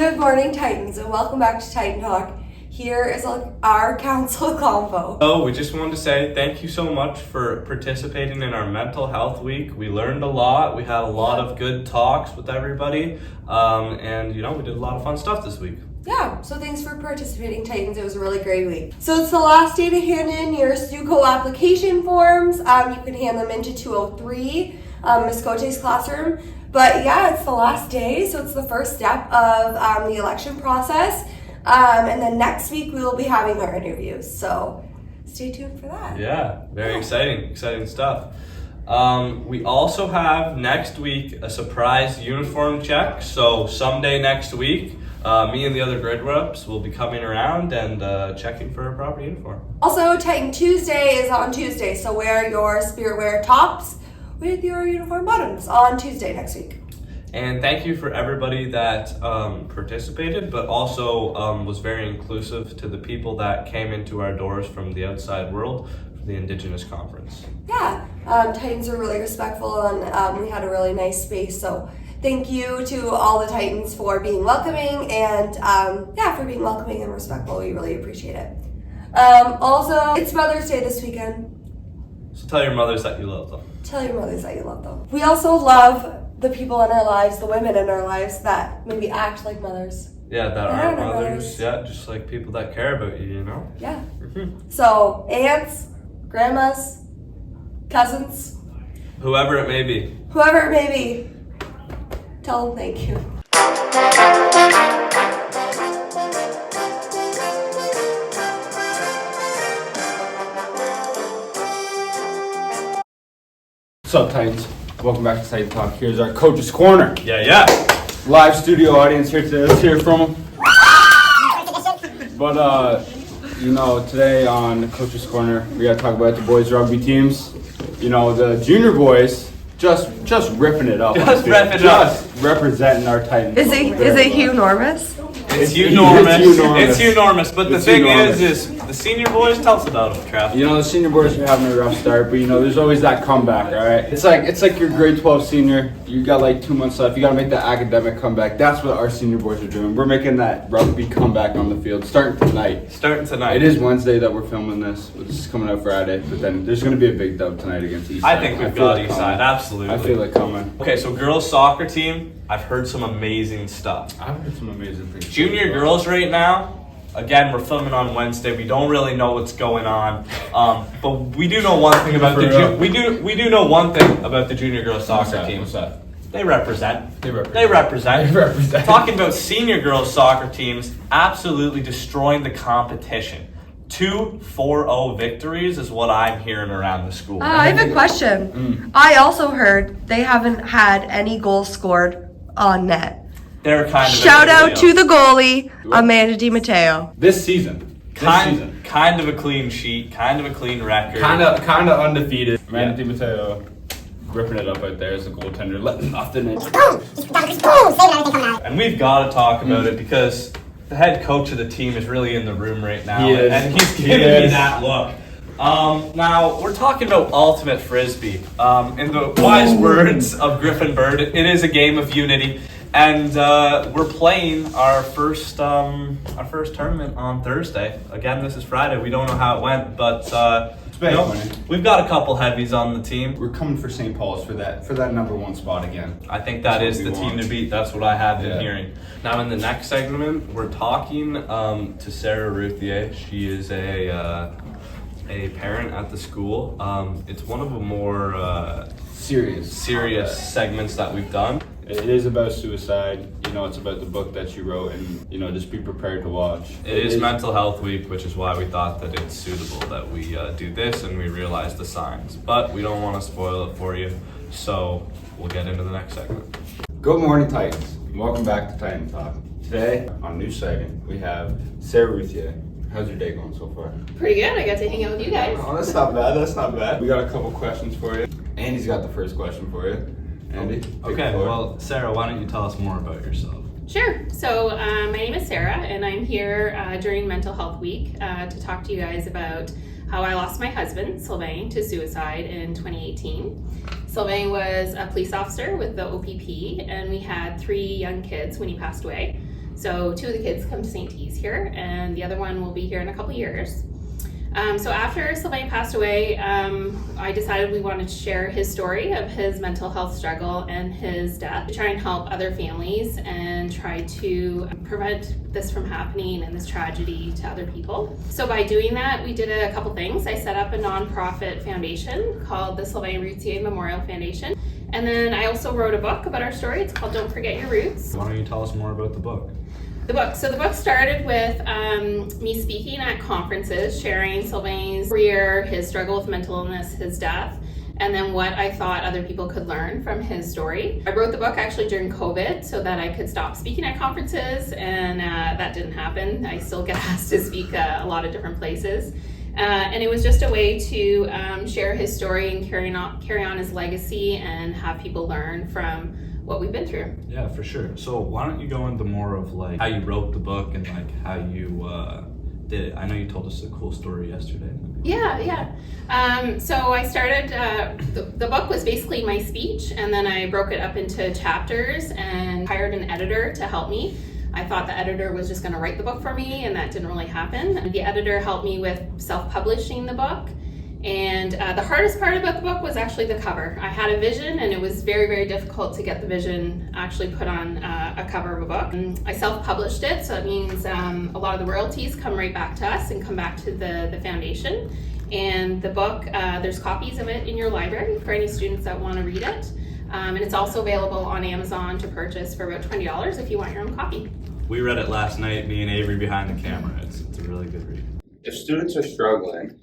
Good morning, Titans, and welcome back to Titan Talk. Here is our council convo. So we just wanted to say thank you so much for participating in our mental health week. We learned a lot. We had a lot of good talks with everybody. And we did a lot of fun stuff this week. Yeah, so thanks for participating, Titans. It was a really great week. So it's the last day to hand in your STUCO application forms. You can hand them into 203, Ms. Cote's classroom. But yeah, it's the last day, so it's the first step of the election process. And then next week we will be having our interviews. So stay tuned for that. Yeah, very exciting stuff. We also have next week a surprise uniform check. So someday next week, me and the other grade reps will be coming around and checking for a proper uniform. Also, Titan Tuesday is on Tuesday, so wear your spirit wear tops with your uniform bottoms on Tuesday next week. And thank you for everybody that participated, but also was very inclusive to the people that came into our doors from the outside world for the Indigenous Conference. Yeah, Titans are really respectful, and we had a really nice space, so thank you to all the Titans for being welcoming and for being welcoming and respectful. We really appreciate it. Also, it's Mother's Day this weekend. So tell your mothers that you love them. Tell your mothers that you love them. We also love the people in our lives, the women in our lives that maybe act like mothers. Yeah, that aren't mothers. Yeah, just like people that care about you, Yeah. So, aunts, grandmas, cousins. Whoever it may be. Tell them thank you. What's up, Titans? Welcome back to Titan Talk. Here's our Coach's Corner. Yeah. Live studio audience here today. Let's hear from them. But, today on Coach's Corner, we got to talk about the boys' rugby teams. The junior boys just ripping it up. Just representing our Titans. Is it enormous? It's enormous. But the thing is the senior boys, tell us about them, Trav. The senior boys are having a rough start, but there's always that comeback, all right? It's like your grade 12 senior. You got like 2 months left. You got to make that academic comeback. That's what our senior boys are doing. We're making that rugby comeback on the field, starting tonight. It is Wednesday that we're filming this, but this is coming out Friday. But then there's going to be a big dub tonight against Eastside. I think we've got Eastside, absolutely. I feel it coming. Okay, so girls soccer team, I've heard some amazing stuff. I've heard some amazing things. Junior girls right now, again, we're filming on Wednesday. We don't really know what's going on, but we do know one thing about we do know one thing about the junior girls soccer team. What's that? They represent. They represent. Talking about senior girls soccer teams, absolutely destroying the competition. 2 4-0 victories is what I'm hearing around the school. I have a question. I also heard they haven't had any goals scored on net. They're kind of shout out to the goalie, Amanda DiMatteo. This season. Kind of a clean sheet, kind of a clean record. Kind of undefeated. Amanda DiMatteo ripping it up out there as a goaltender, letting off the net. And we've got to talk about it because the head coach of the team is really in the room right now, and he's giving me that look. Now, we're talking about ultimate frisbee. In the wise words of Griffin Bird, it is a game of unity. And we're playing our first tournament on Thursday. Again, this is Friday. We don't know how it went, but we've got a couple heavies on the team. We're coming for St. Paul's for that number 1 spot again. I think that is the team to beat. That's what I have been hearing. Now, in the next segment, we're talking to Sarah Routhier. She is a parent at the school. It's one of the more serious segments that we've done. It is about suicide. It's about the book that she wrote, and just be prepared to watch. It is Mental Health Week, which is why we thought that it's suitable that we do this and we realize the signs. But we don't want to spoil it for you, so we'll get into the next segment. Good morning, Titans. Welcome back to Titan Talk. Today, on New Sighting, we have Sarah Routhier. How's your day going so far? Pretty good. I got to hang out with you guys. Oh, that's not bad. We got a couple questions for you. Andy's got the first question for you. Andy? Okay, well, Sarah, why don't you tell us more about yourself? Sure. So my name is Sarah, and I'm here during Mental Health Week to talk to you guys about how I lost my husband, Sylvain, to suicide in 2018. Sylvain was a police officer with the OPP, and we had 3 young kids when he passed away. So 2 of the kids come to St. T's here, and the other one will be here in a couple years. So after Sylvain passed away, I decided we wanted to share his story of his mental health struggle and his death, to try and help other families and try to prevent this from happening and this tragedy to other people. So by doing that, we did a couple things. I set up a nonprofit foundation called the Sarah Routhier Memorial Foundation. And then I also wrote a book about our story. It's called Don't Forget Your Roots. Why don't you tell us more about the book? So the book started with me speaking at conferences, sharing Sylvain's career, his struggle with mental illness, his death, and then what I thought other people could learn from his story. I wrote the book actually during COVID so that I could stop speaking at conferences, and that didn't happen. I still get asked to speak a lot of different places. And it was just a way to share his story and carry on his legacy and have people learn from what we've been through. Yeah, for sure. So why don't you go into more of like how you wrote the book and like how you did it? I know you told us a cool story yesterday. Yeah. So I started, the book was basically my speech, and then I broke it up into chapters and hired an editor to help me. I thought the editor was just going to write the book for me, and that didn't really happen. The editor helped me with self-publishing the book. And the hardest part about the book was actually the cover. I had a vision, and it was very, very difficult to get the vision actually put on a cover of a book. And I self-published it, so it means a lot of the royalties come right back to us and come back to the foundation. And the book, there's copies of it in your library for any students that want to read it. And it's also available on Amazon to purchase for about $20 if you want your own copy. We read it last night, me and Avery behind the camera. It's a really good read. If students are struggling,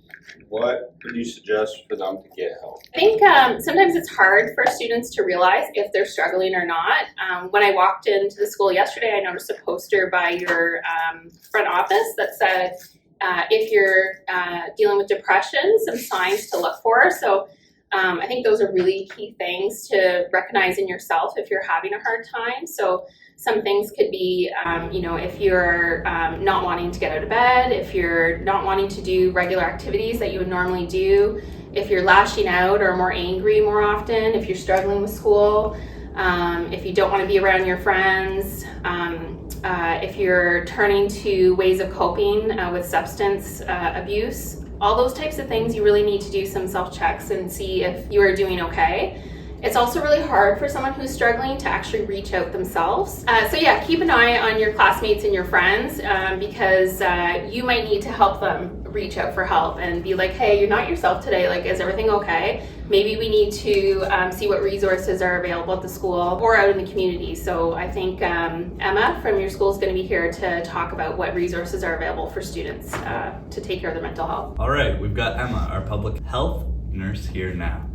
what would you suggest for them to get help? I think sometimes it's hard for students to realize if they're struggling or not. When I walked into the school yesterday, I noticed a poster by your front office that said, if you're dealing with depression, some signs to look for. So I think those are really key things to recognize in yourself if you're having a hard time. So some things could be, if you're not wanting to get out of bed, if you're not wanting to do regular activities that you would normally do, if you're lashing out or more angry more often, if you're struggling with school, if you don't want to be around your friends, if you're turning to ways of coping with substance abuse, all those types of things, you really need to do some self-checks and see if you are doing okay. It's also really hard for someone who's struggling to actually reach out themselves. So yeah, keep an eye on your classmates and your friends because you might need to help them reach out for help and be like, hey, you're not yourself today, like, is everything okay? Maybe we need to see what resources are available at the school or out in the community. So I think Emma from your school is going to be here to talk about what resources are available for students to take care of their mental health. All right, we've got Emma, our public health nurse, here now.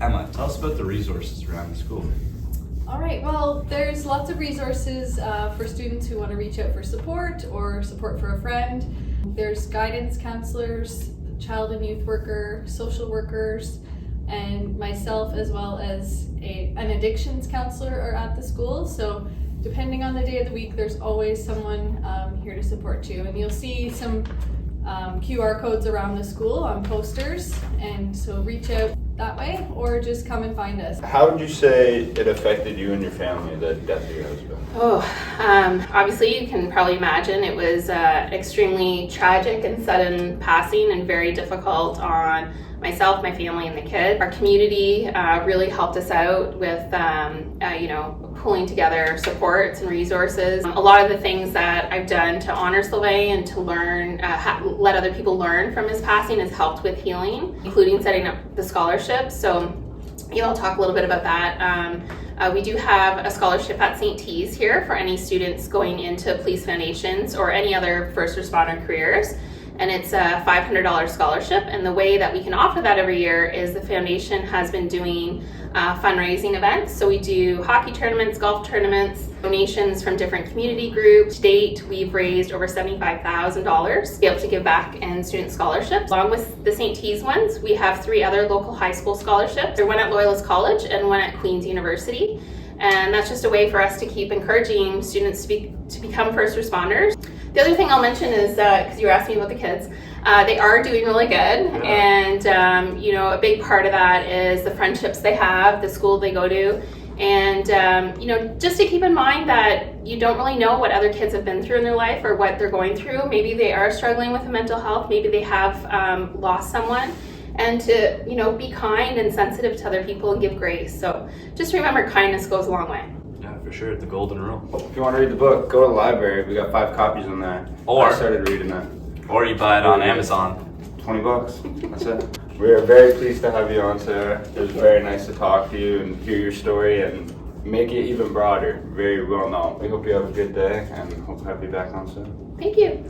Emma, tell us about the resources around the school. All right, well, there's lots of resources for students who want to reach out for support or support for a friend. There's guidance counselors, child and youth worker, social workers, and myself as well as an addictions counselor are at the school. So depending on the day of the week, there's always someone here to support you. And you'll see some QR codes around the school on posters, and so reach out that way or just come and find us. How would you say it affected you and your family, the death of your husband? Obviously you can probably imagine it was extremely tragic and sudden passing and very difficult on myself, my family, and the kid. Our community really helped us out with pulling together supports and resources. A lot of the things that I've done to honor Sylvain and to learn, let other people learn from his passing has helped with healing, including setting up the scholarship. So I'll talk a little bit about that. We do have a scholarship at St. T's here for any students going into police foundations or any other first responder careers. And it's a $500 scholarship. And the way that we can offer that every year is the foundation has been doing fundraising events. So we do hockey tournaments, golf tournaments, donations from different community groups. To date, we've raised over $75,000 to be able to give back in student scholarships. Along with the St. T's ones, we have 3 other local high school scholarships. There's one at Loyalist College and one at Queen's University. And that's just a way for us to keep encouraging students to become first responders. The other thing I'll mention is, because you were asking me about the kids, they are doing really good. And, a big part of that is the friendships they have, the school they go to, And just to keep in mind that you don't really know what other kids have been through in their life or what they're going through. Maybe they are struggling with mental health, maybe they have lost someone, and to be kind and sensitive to other people and give grace. So just remember, kindness goes a long way. Yeah, for sure, the golden rule. If you want to read the book, go to the library. We got 5 copies in there. Or I started reading it. Or you buy it on Amazon. $20. That's it. We are very pleased to have you on, Sarah. It was very nice to talk to you and hear your story and make it even broader. Very well known. We hope you have a good day and hope to have you back on soon. Thank you.